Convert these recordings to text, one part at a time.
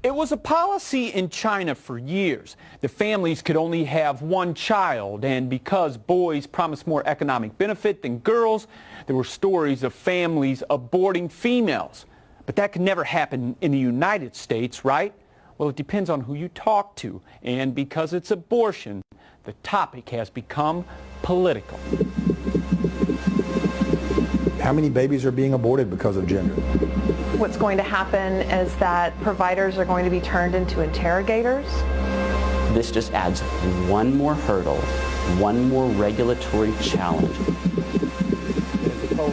It was a policy in China for years. The families could only have one child, and because boys promised more economic benefit than girls, there were stories of families aborting females. But that could never happen in the United States, right? Well, it depends on who you talk to, and because it's abortion, the topic has become political. How many babies are being aborted because of gender? What's going to happen is that providers are going to be turned into interrogators. This just adds one more hurdle, one more regulatory challenge.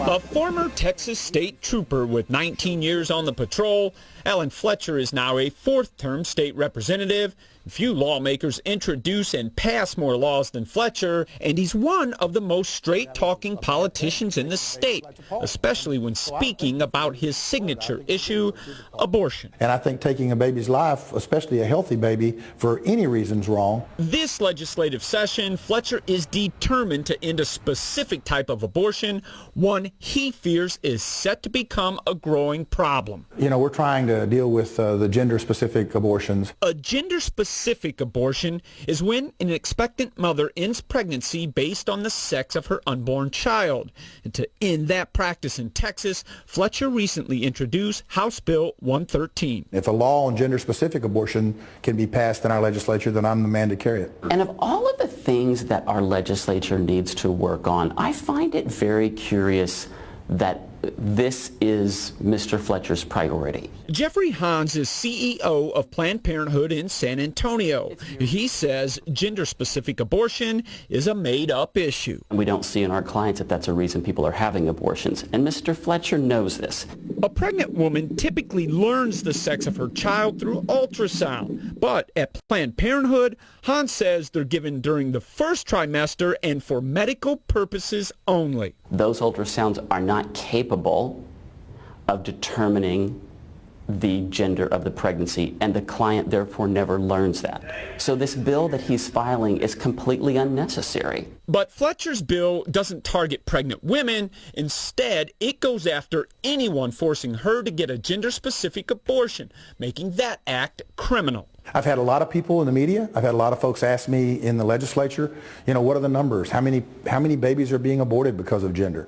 A former Texas state trooper with 19 years on the patrol, Alan Fletcher is now a fourth-term state representative. Few lawmakers introduce and pass more laws than Fletcher, and he's one of the most straight-talking politicians in the state, especially when speaking about his signature issue, abortion. And I think taking a baby's life, especially a healthy baby, for any reason is wrong. This legislative session, Fletcher is determined to end a specific type of abortion, one he fears is set to become a growing problem. You know, we're trying to deal with the gender-specific abortions. A gender-specific abortion is when an expectant mother ends pregnancy based on the sex of her unborn child. And to end that practice in Texas, Fletcher recently introduced House Bill 113. If a law on gender-specific abortion can be passed in our legislature, then I'm the man to carry it. And of all of the things that our legislature needs to work on, I find it very curious that this is Mr. Fletcher's priority. Jeffrey Hans is CEO of Planned Parenthood in San Antonio. He says gender-specific abortion is a made-up issue. We don't see in our clients that that's a reason people are having abortions, and Mr. Fletcher knows this. A pregnant woman typically learns the sex of her child through ultrasound, but at Planned Parenthood, Hans says they're given during the first trimester and for medical purposes only. Those ultrasounds are not capable of determining the gender of the pregnancy, and the client therefore never learns that. So this bill that he's filing is completely unnecessary. But Fletcher's bill doesn't target pregnant women. Instead, it goes after anyone forcing her to get a gender-specific abortion, making that act criminal. I've had a lot of people in the media, I've had a lot of folks ask me in the legislature, you know, what are the numbers? How many babies are being aborted because of gender?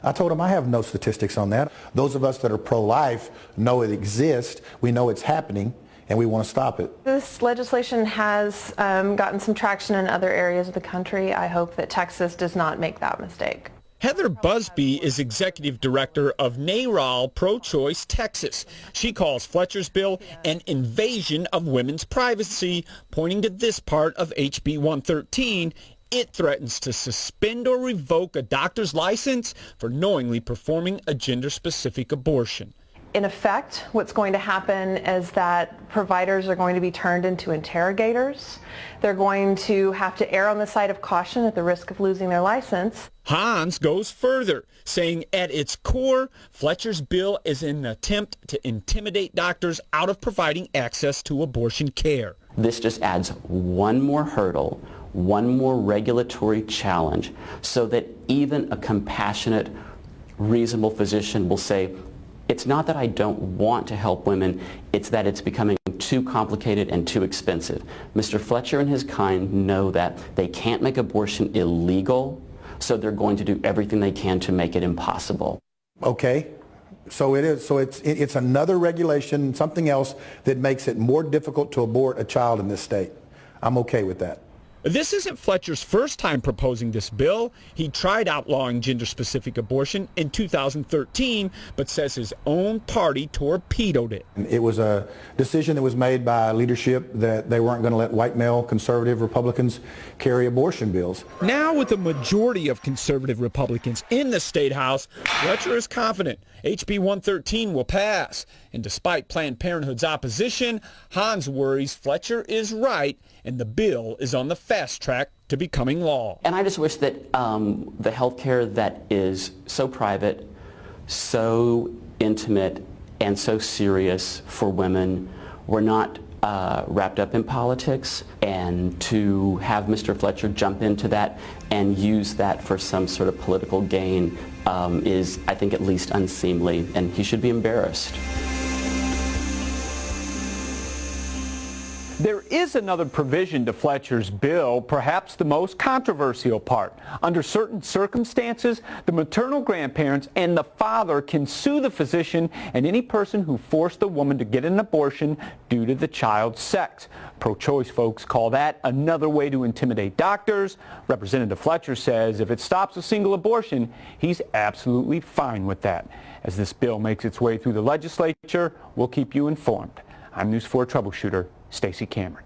I told them I have no statistics on that. Those of us that are pro-life know it exists, we know it's happening, and we want to stop it. This legislation has gotten some traction in other areas of the country. I hope that Texas does not make that mistake. Heather Busby is executive director of NARAL Pro-Choice Texas. She calls Fletcher's bill an invasion of women's privacy, pointing to this part of HB 113. It threatens to suspend or revoke a doctor's license for knowingly performing a gender-specific abortion. In effect, what's going to happen is that providers are going to be turned into interrogators. They're going to have to err on the side of caution at the risk of losing their license. Hans goes further, saying at its core, Fletcher's bill is an attempt to intimidate doctors out of providing access to abortion care. This just adds one more hurdle, one more regulatory challenge, so that even a compassionate, reasonable physician will say, it's not that I don't want to help women, it's that it's becoming too complicated and too expensive. Mr. Fletcher and his kind know that they can't make abortion illegal, so they're going to do everything they can to make it impossible. Okay, so it is. So it's another regulation, something else that makes it more difficult to abort a child in this state. I'm okay with that. This isn't Fletcher's first time proposing this bill. He tried outlawing gender-specific abortion in 2013, but says his own party torpedoed it. It was a decision that was made by leadership that they weren't going to let white male conservative Republicans carry abortion bills. Now, with a majority of conservative Republicans in the State House, Fletcher is confident HB 113 will pass. And despite Planned Parenthood's opposition, Hans worries Fletcher is right and the bill is on the fast track to becoming law. And I just wish that the health care that is so private, so intimate, and so serious for women were not wrapped up in politics, and to have Mr. Fletcher jump into that and use that for some sort of political gain is, I think, at least unseemly, and he should be embarrassed. There is another provision to Fletcher's bill, perhaps the most controversial part. Under certain circumstances, the maternal grandparents and the father can sue the physician and any person who forced the woman to get an abortion due to the child's sex. Pro-choice folks call that another way to intimidate doctors. Representative Fletcher says if it stops a single abortion, he's absolutely fine with that. As this bill makes its way through the legislature, we'll keep you informed. I'm News 4 troubleshooter Stacey Cameron.